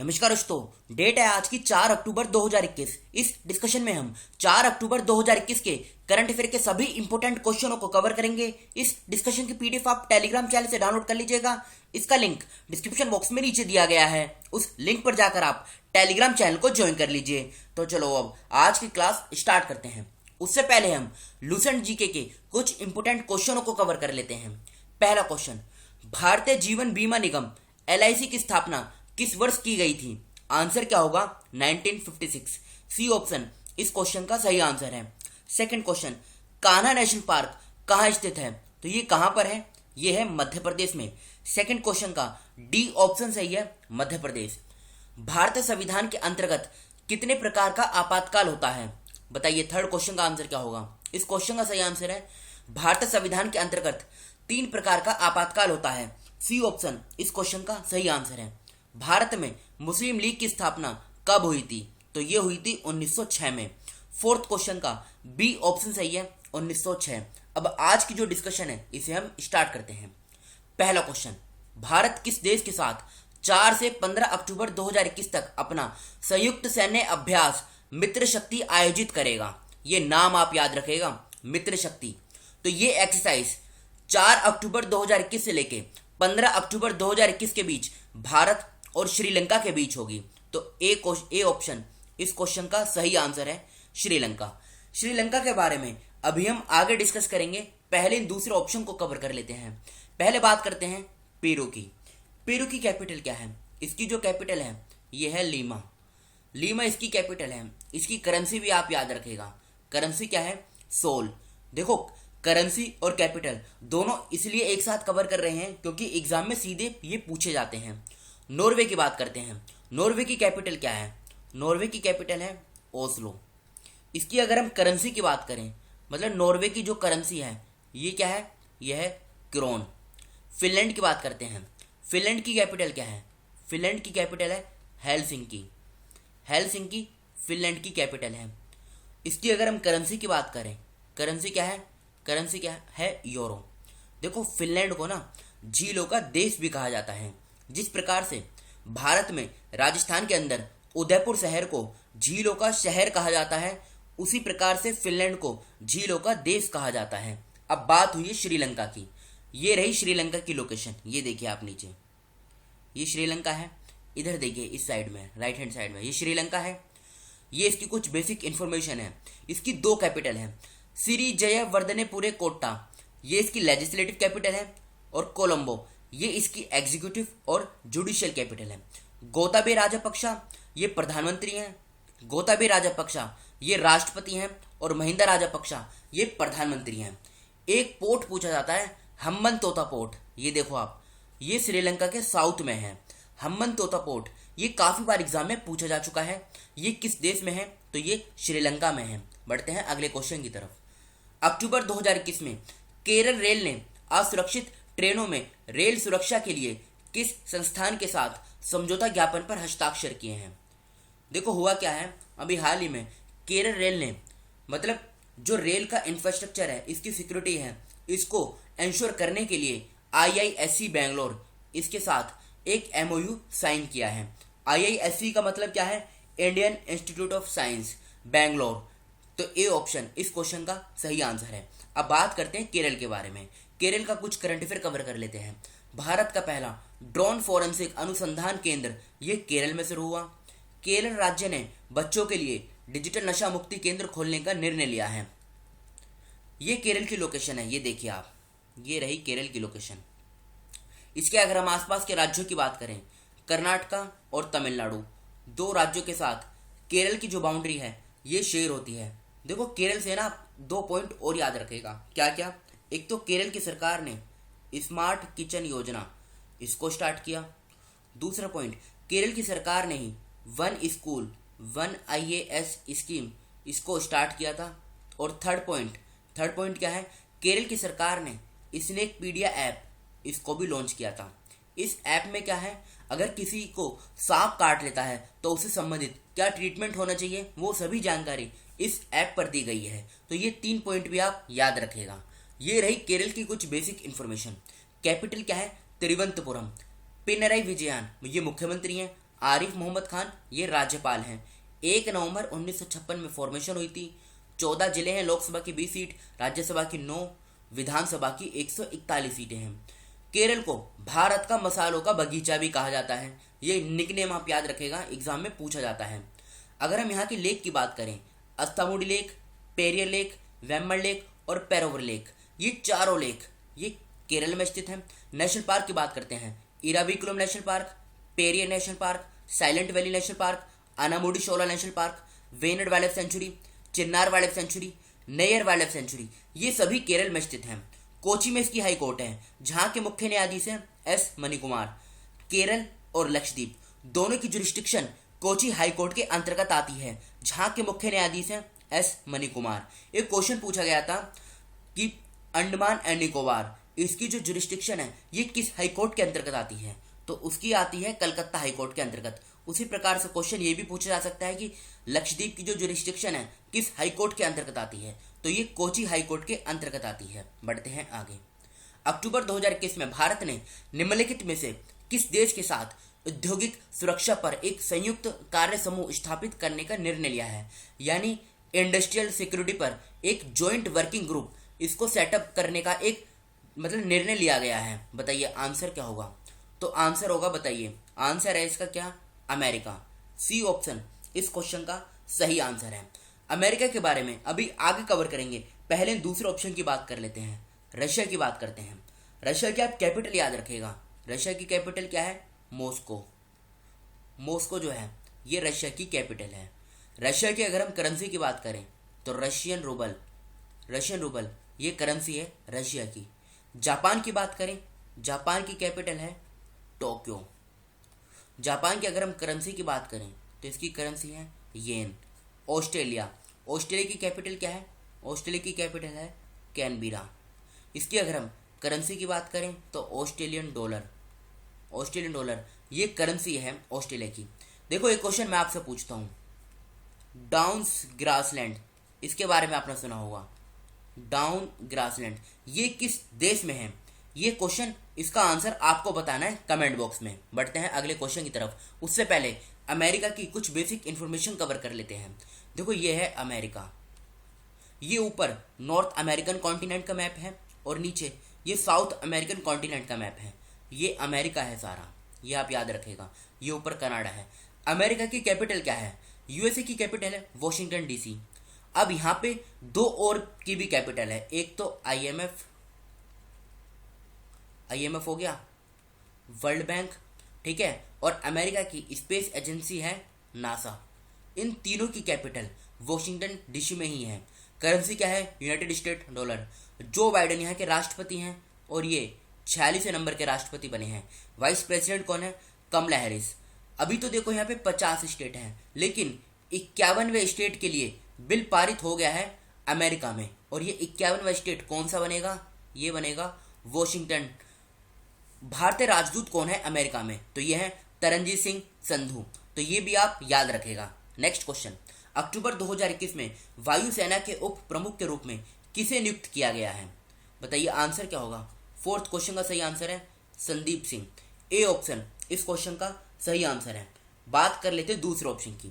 नमस्कार दोस्तों, डेट है आज की 4 अक्टूबर 2021। इस डिस्कशन में हम 4 अक्टूबर 2021 के करंट अफेयर के सभी इंपोर्टेंट क्वेश्चनों को कवर करेंगे। इस डिस्कशन की पीडीएफ आप टेलीग्राम चैनल से डाउनलोड कर लीजिएगा। इसका लिंक डिस्क्रिप्शन बॉक्स में नीचे दिया गया है, उस लिंक पर जाकर आप टेलीग्राम चैनल को ज्वाइन कर लीजिए। तो चलो अब आज की क्लास स्टार्ट करते हैं। उससे पहले हम लूसेंट जीके के कुछ इंपोर्टेंट क्वेश्चनों को कवर कर लेते हैं। पहला क्वेश्चन, भारतीय जीवन बीमा निगम LIC की स्थापना किस वर्ष की गई थी? आंसर क्या होगा? 1956। सी ऑप्शन इस क्वेश्चन का सही आंसर है। Second question, Kanha national park कहाँ स्थित है? तो ये कहां पर है? ये है मध्य प्रदेश में। सेकंड क्वेश्चन का डी ऑप्शन सही है, मध्य प्रदेश। भारतीय संविधान के अंतर्गत कितने प्रकार का आपातकाल होता है? बताइए थर्ड क्वेश्चन का आंसर क्या होगा? इस क्वेश्चन का सही आंसर है, भारतीय संविधान के अंतर्गत 3 प्रकार का आपातकाल होता है। सी ऑप्शन इस क्वेश्चन का सही आंसर है। भारत में मुस्लिम लीग की स्थापना कब हुई थी? तो ये हुई थी 1906 में। फोर्थ क्वेश्चन का बी ऑप्शन सही है, 1906। अब आज की जो डिस्कशन है इसे हम स्टार्ट करते हैं। पहला क्वेश्चन, भारत किस देश के साथ 4 से 15 अक्टूबर 2021 तक अपना संयुक्त सैन्य अभ्यास मित्र शक्ति आयोजित करेगा? ये नाम आप याद रखेगा, मित्र शक्ति। तो ये एक्सरसाइज 4 अक्टूबर 2021 से लेके 15 अक्टूबर 2021 के बीच भारत और श्रीलंका के बीच होगी। तो ए ऑप्शन इस क्वेश्चन का सही आंसर है, श्रीलंका। श्रीलंका के बारे में अभी हम आगे डिस्कस करेंगे, पहले दूसरे ऑप्शन को कवर कर लेते हैं। पहले बात करते हैं पेरू की। पेरू की कैपिटल क्या है? इसकी जो कैपिटल है ये है लीमा। लीमा इसकी कैपिटल है। इसकी करेंसी भी आप याद रखेगा, करेंसी क्या है? सोल। देखो, करेंसी और कैपिटल दोनों इसलिए एक साथ कवर कर रहे हैं क्योंकि एग्जाम में सीधे ये पूछे जाते हैं। नॉर्वे की बात करते हैं। नॉर्वे की कैपिटल क्या है? नॉर्वे की कैपिटल है ओस्लो। इसकी अगर हम करेंसी की बात करें, मतलब नॉर्वे की जो करेंसी है ये क्या है? यह है क्रोन। फिनलैंड की बात करते हैं। फिनलैंड की कैपिटल क्या है? फिनलैंड की कैपिटल है हेलसिंकी। हेलसिंकी फिनलैंड की कैपिटल है। इसकी अगर हम करेंसी की बात करें, करेंसी क्या है? करेंसी क्या है? यूरो। देखो, फिनलैंड को ना झीलों का देश भी कहा जाता है। जिस प्रकार से भारत में राजस्थान के अंदर उदयपुर शहर को झीलों का शहर कहा जाता है, उसी प्रकार से फिनलैंड को झीलों का देश कहा जाता है। अब बात हुई है श्रीलंका की। ये रही श्रीलंका की लोकेशन, ये देखिए आप नीचे, ये श्रीलंका है। इधर देखिए इस साइड में, राइट हैंड साइड में ये श्रीलंका है। ये इसकी कुछ बेसिक इंफॉर्मेशन है। इसकी 2 कैपिटल है, श्री जयवर्धनेपुरे कोट्टा ये इसकी लेजिस्लेटिव कैपिटल है, और कोलंबो ये इसकी एग्जीक्यूटिव और जुडिशियल कैपिटल है। गोताबे राजपक्षा ये प्रधानमंत्री हैं, गोताबे राजपक्षा ये राष्ट्रपति हैं, और महिंदा राजपक्षा ये प्रधानमंत्री हैं। एक पोर्ट पूछा जाता है, हम्बन तोता पोर्ट। ये देखो आप, ये श्रीलंका के साउथ में है। हम्बन तोता पोर्ट ये काफी बार एग्जाम में पूछा जा चुका है। ये किस देश में है? तो ये श्रीलंका में है। बढ़ते हैं अगले क्वेश्चन की तरफ। अक्टूबर 2021 में केरल रेल ने असुरक्षित ट्रेनों में रेल सुरक्षा के लिए किस संस्थान के साथ समझौता ज्ञापन पर हस्ताक्षर किए हैं? देखो, हुआ क्या है, अभी हाल ही में केरल रेल ने, मतलब जो रेल का इंफ्रास्ट्रक्चर है, इसकी सिक्योरिटी है, इसको इंश्योर करने के लिए IISc बेंगलोर इसके साथ एक MOU साइन किया है। IISc का मतलब क्या है? Indian institute of science Bangalore. तो ए ऑप्शन इस क्वेश्चन का सही आंसर है। अब बात करते हैं केरल के बारे में। केरल का कुछ करंट अफेयर कवर कर लेते हैं। भारत का पहला ड्रोन फॉरेंसिक अनुसंधान केंद्र ये केरल में शुरू हुआ। केरल राज्य ने बच्चों के लिए डिजिटल नशा मुक्ति केंद्र खोलने का निर्णय लिया है। ये केरल की लोकेशन है, ये देखिए आप, ये रही केरल की लोकेशन। इसके अगर हम आसपास के राज्यों की बात करें, कर्नाटका और तमिलनाडु 2 राज्यों के साथ केरल की जो बाउंड्री है ये शेयर होती है। देखो, केरल से ना 2 पॉइंट और याद रखेगा। क्या क्या? एक तो केरल की सरकार ने स्मार्ट किचन योजना इसको स्टार्ट किया। दूसरा पॉइंट, केरल की सरकार ने ही 1 स्कूल 1 IAS स्कीम इसको स्टार्ट किया था। और थर्ड पॉइंट क्या है? केरल की सरकार ने स्नेकपीडिया ऐप इसको भी लॉन्च किया था। इस ऐप में क्या है, अगर किसी को सांप काट लेता है तो उससे संबंधित क्या ट्रीटमेंट होना चाहिए, वो सभी जानकारी इस ऐप पर दी गई है। तो ये 3 पॉइंट भी आप याद रखेगा। ये रही केरल की कुछ बेसिक इंफॉर्मेशन। कैपिटल क्या है? तिरुवनंतपुरम। पिनराई विजयन ये मुख्यमंत्री हैं। आरिफ मोहम्मद खान ये राज्यपाल हैं। 1 नवंबर 1956 में फॉर्मेशन हुई थी। 14 जिले हैं, लोकसभा की 20 सीट, राज्यसभा की 9, विधानसभा की 141 सीटें हैं। केरल को भारत का मसालों का बगीचा भी कहा जाता है। ये निकनेम आप याद रखेगा, एग्जाम में पूछा जाता है। अगर हम यहाँ की लेक की बात करें, अस्थामुडी लेक, पेरियर लेक, वेम्बल लेक और पेरोवर लेक, ये चारों लेक ये केरल में स्थित हैं। नेशनल पार्क की बात करते हैं, Eravikulam national park, Periyar national park, silent valley national park, Anamudi Shola national park, Wayanad wildlife sanctuary, Chinnar wildlife sanctuary, Neyyar wildlife sanctuary, ये सभी केरल में स्थित हैं। कोची में इसकी हाई कोर्ट है, जहां के मुख्य न्यायाधीश हैं एस मणिकुमार। केरल और लक्षद्वीप दोनों की जुरिस्डिक्शन कोची हाई कोर्ट के अंतर्गत आती है, जहां के मुख्य न्यायाधीश हैं एस मणिकुमार। एक क्वेश्चन पूछा गया था कि अंडमान एंड निकोबार, इसकी जो जुरिस्डिक्शन है ये किस हाई कोर्ट के अंतर्गत आती है, तो उसकी आती है कलकत्ता हाई कोर्ट के अंतर्गत। उसी प्रकार से क्वेश्चन ये भी पूछा जा सकता है कि लक्षद्वीप की जो जुरिस्डिक्शन है किस हाई कोर्ट के अंतर्गत आती है, तो ये कोची हाई कोर्ट के अंतर्गत आती है। बढ़ते हैं आगे। अक्टूबर 2021 में भारत ने निम्नलिखित में से किस देश के साथ औद्योगिक सुरक्षा पर एक संयुक्त कार्य समूह स्थापित करने का निर्णय लिया है, यानी इंडस्ट्रियल सिक्योरिटी पर एक ज्वाइंट वर्किंग ग्रुप, इसको सेटअप करने का एक निर्णय लिया गया है। बताइए आंसर क्या होगा, तो आंसर होगा, बताइए आंसर है इसका क्या, अमेरिका। सी ऑप्शन इस क्वेश्चन का सही आंसर है। अमेरिका के बारे में अभी आगे कवर करेंगे, पहले दूसरे ऑप्शन की बात कर लेते हैं, रशिया की बात करते हैं। रशिया की आप कैपिटल याद रखेगा, रशिया की कैपिटल क्या है, मॉस्को। मॉस्को जो है ये रशिया की कैपिटल है। रशिया की अगर हम करेंसी की बात करें तो रशियन रूबल ये करेंसी है रशिया की। जापान की बात करें, जापान की कैपिटल है टोक्यो। जापान की अगर हम करेंसी की बात करें तो इसकी करेंसी है येन। ऑस्ट्रेलिया की कैपिटल क्या है, ऑस्ट्रेलिया की कैपिटल है कैनबेरा। इसकी अगर हम करेंसी की बात करें तो ऑस्ट्रेलियन डॉलर ये करेंसी है ऑस्ट्रेलिया की। देखो एक क्वेश्चन मैं आपसे पूछता हूँ, डाउन्स ग्रासलैंड, इसके बारे में आपने सुना होगा, डाउन ग्रासलैंड ये किस देश में है, ये क्वेश्चन, इसका आंसर आपको बताना है कमेंट बॉक्स में। बढ़ते हैं अगले क्वेश्चन की तरफ, उससे पहले अमेरिका की कुछ बेसिक इंफॉर्मेशन कवर कर लेते हैं। देखो ये है अमेरिका, ये ऊपर नॉर्थ अमेरिकन कॉन्टिनेंट का मैप है और नीचे ये साउथ अमेरिकन कॉन्टिनेंट का मैप है। ये अमेरिका है सारा, ये आप याद रखेगा। ये ऊपर कनाडा है। अमेरिका की कैपिटल क्या है, यूएसए की कैपिटल है वॉशिंगटन डीसी। अब यहाँ पे दो और की भी कैपिटल है, एक तो आईएमएफ हो गया, वर्ल्ड बैंक, ठीक है, और अमेरिका की स्पेस एजेंसी है नासा। इन तीनों की कैपिटल वॉशिंगटन डीसी में ही है। करेंसी क्या है, United state dollar. Joe Biden यहाँ के राष्ट्रपति हैं और ये 46वें नंबर के राष्ट्रपति बने हैं। वाइस प्रेसिडेंट कौन है, कमला हैरिस। अभी तो देखो यहाँ पे 50 स्टेट हैं, लेकिन 51वें स्टेट के लिए बिल पारित हो गया है अमेरिका में, और ये 51वां स्टेट कौन सा बनेगा, ये बनेगा वॉशिंगटन। भारतीय राजदूत कौन है अमेरिका में, तो ये है तरनजीत सिंह संधू, तो ये भी आप याद रखेगा। नेक्स्ट क्वेश्चन, अक्टूबर 2021 में वायुसेना के उप प्रमुख के रूप में किसे नियुक्त किया गया है, बताइए आंसर क्या होगा। फोर्थ क्वेश्चन का सही आंसर है संदीप सिंह। ए ऑप्शन इस क्वेश्चन का सही आंसर है। बात कर लेते हैं दूसरे ऑप्शन की,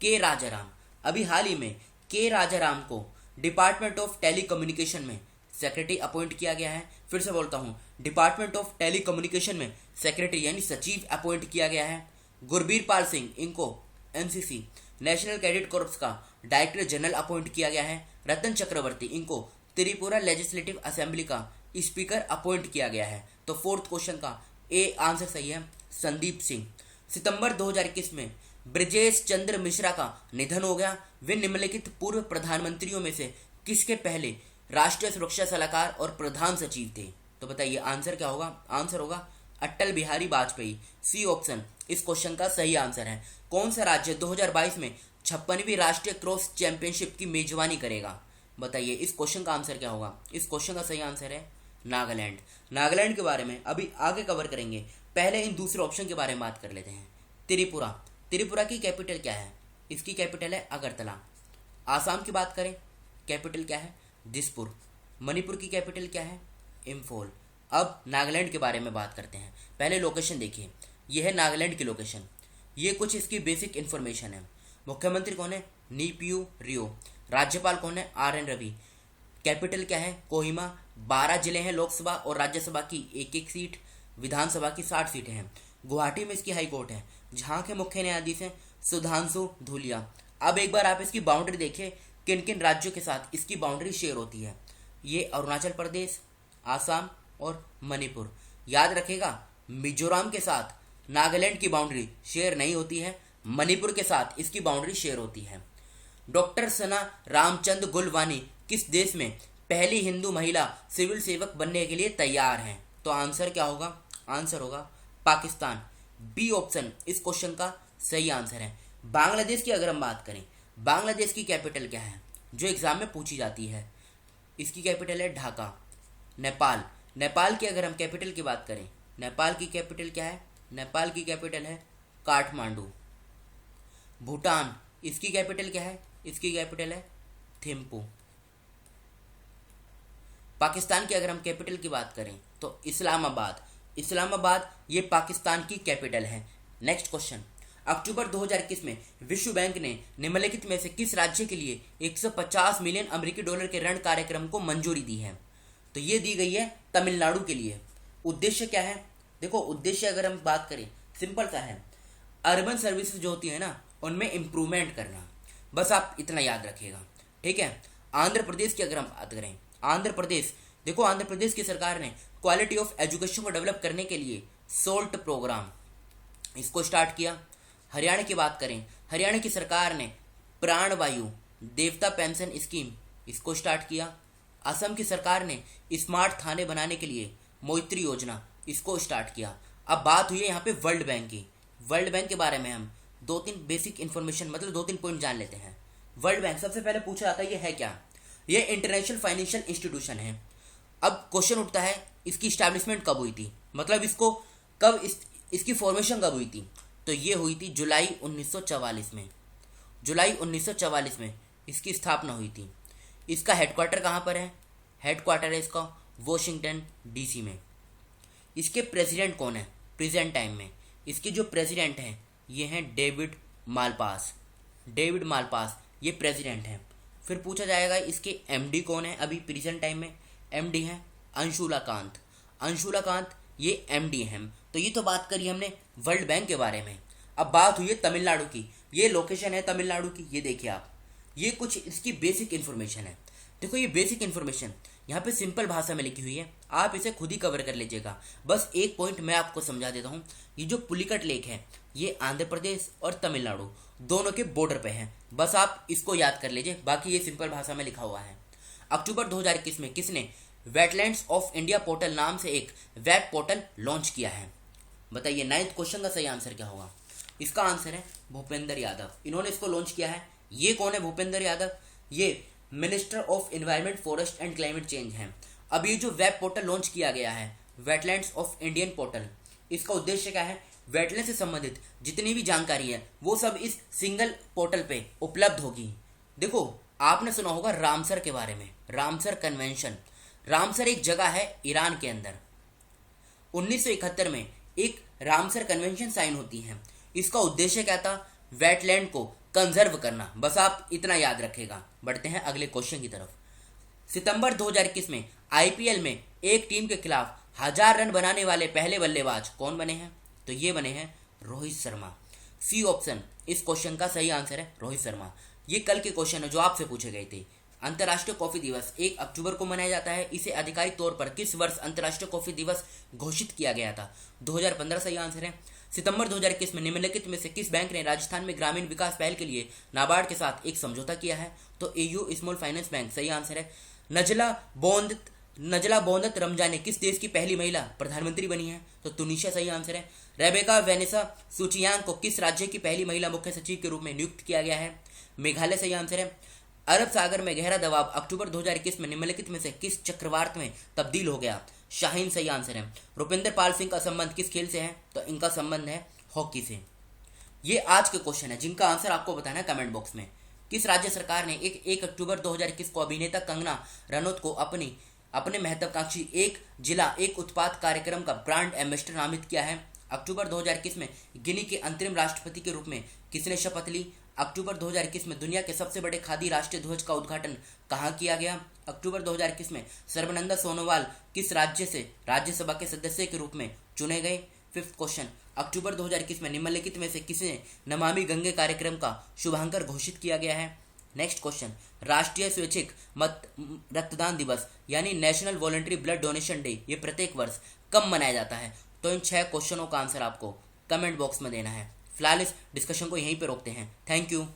के राजाराम। अभी हाल ही में के राजाराम को डिपार्टमेंट ऑफ टेलीकम्युनिकेशन में सेक्रेटरी अपॉइंट किया गया है। फिर से बोलता हूँ, डिपार्टमेंट ऑफ टेलीकम्युनिकेशन में सेक्रेटरी यानी सचिव अपॉइंट किया गया है। गुरबीर पाल सिंह इनको एनसीसी नेशनल कैडेट कोर्प्स का डायरेक्टर जनरल अपॉइंट किया गया है। रतन चक्रवर्ती इनको त्रिपुरा लेजिस्लेटिव असेंबली का स्पीकर अपॉइंट किया गया है। तो फोर्थ क्वेश्चन का ए आंसर सही है, संदीप सिंह। सितंबर 2021 में ब्रजेश चंद्र मिश्रा का निधन हो गया। वे निम्नलिखित पूर्व प्रधानमंत्रियों में से किसके पहले राष्ट्रीय सुरक्षा सलाहकार और प्रधान सचिव थे, तो बताइए आंसर क्या होगा। आंसर होगा अटल बिहारी वाजपेयी। सी ऑप्शन इस क्वेश्चन का सही आंसर है। कौन सा राज्य 2022 में 56वीं राष्ट्रीय क्रॉस चैंपियनशिप की मेजबानी करेगा, बताइए इस क्वेश्चन का आंसर क्या होगा। इस क्वेश्चन का सही आंसर है नागालैंड। नागालैंड के बारे में अभी आगे कवर करेंगे, पहले इन दूसरे ऑप्शन के बारे में बात कर लेते हैं। त्रिपुरा की कैपिटल क्या है, इसकी कैपिटल है अगरतला। आसाम की बात करें, कैपिटल क्या है, दिसपुर। मणिपुर की कैपिटल क्या है, इम्फॉल। अब नागालैंड के बारे में बात करते हैं। पहले लोकेशन देखिए, यह है नागालैंड की लोकेशन। ये कुछ इसकी बेसिक इन्फॉर्मेशन है। मुख्यमंत्री कौन है? नीपीयू रियो। राज्यपाल कौन है? RN रवि। कैपिटल क्या है? कोहिमा। 12 जिले हैं लोकसभा और राज्यसभा की एक एक सीट, विधानसभा की 60 सीटें हैं। गुवाहाटी में इसकी हाई कोर्ट है, जहाँ के मुख्य न्यायाधीश हैं सुधांशु धूलिया। अब एक बार आप इसकी बाउंड्री देखिए, किन किन राज्यों के साथ इसकी बाउंड्री शेयर होती है। ये अरुणाचल प्रदेश, आसाम और मणिपुर। याद रखेगा, मिजोरम के साथ नागालैंड की बाउंड्री शेयर नहीं होती है, मणिपुर के साथ इसकी बाउंड्री शेयर होती है। डॉक्टर सना रामचंद्र गुलवानी किस देश में पहली हिंदू महिला सिविल सेवक बनने के लिए तैयार हैं? तो आंसर क्या होगा? आंसर होगा पाकिस्तान। बी ऑप्शन इस क्वेश्चन का सही आंसर है। बांग्लादेश की अगर हम बात करें, बांग्लादेश की कैपिटल क्या है जो एग्जाम में पूछी जाती है? इसकी कैपिटल है ढाका। नेपाल, नेपाल की अगर हम कैपिटल की बात करें, नेपाल की कैपिटल क्या है? नेपाल की कैपिटल है काठमांडू। भूटान, इसकी कैपिटल क्या है? इसकी कैपिटल है थिम्पू। पाकिस्तान की अगर हम कैपिटल की बात करें तो इस्लामाबाद। इस्लामाबाद ये पाकिस्तान की कैपिटल है। नेक्स्ट क्वेश्चन, अक्टूबर 2021 में विश्व बैंक ने निम्नलिखित में से किस राज्य के लिए 150 मिलियन अमेरिकी डॉलर के ऋण कार्यक्रम को मंजूरी दी है? तो ये दी गई है तमिलनाडु के लिए। उद्देश्य क्या है? देखो, उद्देश्य अगर हम बात करें सिंपल सा है, अर्बन सर्विसेज जो होती है ना उनमें इंप्रूवमेंट करना। बस आप इतना याद रखिएगा, ठीक है। आंध्र प्रदेश की अगर हम बात करें, आंध्र प्रदेश, देखो आंध्र प्रदेश की सरकार ने क्वालिटी ऑफ एजुकेशन को डेवलप करने के लिए सोल्ट प्रोग्राम इसको स्टार्ट किया। हरियाणा की बात करें, हरियाणा की सरकार ने प्राणवायु देवता पेंशन स्कीम इसको स्टार्ट किया। असम की सरकार ने स्मार्ट थाने बनाने के लिए मैत्री योजना इसको स्टार्ट किया। अब बात हुई है यहाँ पे वर्ल्ड बैंक की। वर्ल्ड बैंक के बारे में हम 2-3 बेसिक इन्फॉर्मेशन, मतलब 2-3 पॉइंट जान लेते हैं। वर्ल्ड बैंक सबसे पहले पूछा जाता है ये है क्या? ये इंटरनेशनल फाइनेंशियल इंस्टीट्यूशन है। अब क्वेश्चन उठता है इसकी स्टैब्लिशमेंट कब हुई थी, मतलब इसको कब इसकी फॉर्मेशन कब हुई थी? तो ये हुई थी जुलाई 1944 में। जुलाई 1944 में इसकी स्थापना हुई थी। इसका हेडक्वार्टर कहाँ पर है? हेडक्वार्टर है इसका वॉशिंगटन DC में। इसके प्रेसिडेंट कौन है प्रेजेंट टाइम में? इसके जो प्रेसिडेंट हैं ये हैं डेविड मालपास। डेविड मालपास ये प्रेसिडेंट हैं। फिर पूछा जाएगा इसके MD कौन है अभी प्रेजेंट टाइम में? MD हैं अंशुला कांत। अंशुला कांत ये MD हैं। तो ये तो बात करी हमने वर्ल्ड बैंक के बारे में। अब बात हुई है तमिलनाडु की। ये लोकेशन है तमिलनाडु की, ये देखिए आप, ये कुछ इसकी बेसिक इन्फॉर्मेशन है। देखो ये बेसिक इन्फॉर्मेशन यहाँ पे सिंपल भाषा में लिखी हुई है, आप इसे खुद ही कवर कर लीजिएगा। बस एक पॉइंट मैं आपको समझा देता हूँ। ये जो पुलिकट लेक है ये आंध्र प्रदेश और तमिलनाडु दोनों के बॉर्डर पे है। बस आप इसको याद कर लीजिए, बाकी ये सिंपल भाषा में लिखा हुआ है। अक्टूबर 2021 में किसने वेटलैंड्स ऑफ इंडिया पोर्टल नाम से एक वेब पोर्टल लॉन्च किया है? बताइए 9th क्वेश्चन का सही आंसर क्या होगा? इसका आंसर है भूपेंद्र यादव। इन्होंने इसको लॉन्च किया है। ये कौन है भूपेंद्र यादव? ये minister of environment, forest and climate change हैं। अब ये जो वेब पोर्टल लॉन्च किया गया है वेटलैंड्स ऑफ इंडियन पोर्टल, इसका उद्देश्य क्या है? वेटलैंड से संबंधित जितनी भी जानकारी है वो सब इस सिंगल पोर्टल पे उपलब्ध होगी। देखो आपने सुना होगा रामसर के बारे में, रामसर कन्वेंशन। रामसर एक जगह है ईरान के अंदर। 1971 में एक रामसर कन्वेंशन साइन होती है। इसका उद्देश्य क्या था? वेटलैंड को कंजर्व करना। बस आप इतना याद रखेगा। बढ़ते हैं अगले क्वेश्चन की तरफ। सितंबर 2021 में IPL में एक टीम के खिलाफ 1000 रन बनाने वाले पहले बल्लेबाज कौन बने हैं? तो ये बने हैं रोहित शर्मा। सी ऑप्शन इस क्वेश्चन का सही आंसर है रोहित शर्मा। ये कल के क्वेश्चन है जो आपसे पूछे गए थे। अंतर्राष्ट्रीय कॉफी दिवस 1 अक्टूबर को मनाया जाता है। इसे आधिकारिक तौर पर किस वर्ष अंतर्राष्ट्रीय कॉफी दिवस घोषित किया गया था? 2015 सही आंसर है। सितंबर 2021 में निम्नलिखित में से किस बैंक ने राजस्थान में ग्रामीण विकास पहल के लिए नाबार्ड के साथ एक समझौता किया है? तो AU स्मॉल फाइनेंस बैंक सही आंसर है। नजला बोंदत रमजान किस देश की पहली महिला प्रधानमंत्री बनी है? तो तुनिशिया सही आंसर है। रेबेका वेनेसा सूचियांग को किस राज्य की पहली महिला मुख्य सचिव के रूप में नियुक्त किया गया है? मेघालय सही आंसर है। अरब सागर में गहरा दबाव अक्टूबर 2021 में निम्नलिखित में से किस चक्रवात में तब्दील हो गया? शाहीन सही आंसर है। रुपिंदर पाल सिंह का संबंध किस खेल से है? तो इनका संबंध है हॉकी से। ये आज के क्वेश्चन है जिनका आंसर आपको बताना है कमेंट बॉक्स में। किस राज्य सरकार ने 1 अक्टूबर 2021 को अभिनेता कंगना रनौत को अपने महत्वाकांक्षी एक जिला एक उत्पाद कार्यक्रम का ब्रांड एम्बेसडर नामित किया है? अक्टूबर 2021 में गिनी के अंतरिम राष्ट्रपति के रूप में किसने शपथ ली? अक्टूबर 2021 में दुनिया के सबसे बड़े खादी राष्ट्रीय ध्वज का उद्घाटन कहाँ किया गया? अक्टूबर 2021 में सर्बानंद सोनोवाल किस राज्य से राज्यसभा के सदस्य के रूप में चुने गए? फिफ्थ क्वेश्चन, अक्टूबर 2021 में निम्नलिखित में से किसे नमामि गंगे कार्यक्रम का शुभांकर घोषित किया गया है? नेक्स्ट क्वेश्चन, राष्ट्रीय स्वैच्छिक रक्तदान दिवस यानी national voluntary blood donation day ये प्रत्येक वर्ष कब मनाया जाता है? तो इन 6 क्वेश्चनों का आंसर आपको कमेंट बॉक्स में देना है। फिलहाल इस डिस्कशन को यहीं पे रोकते हैं। Thank you.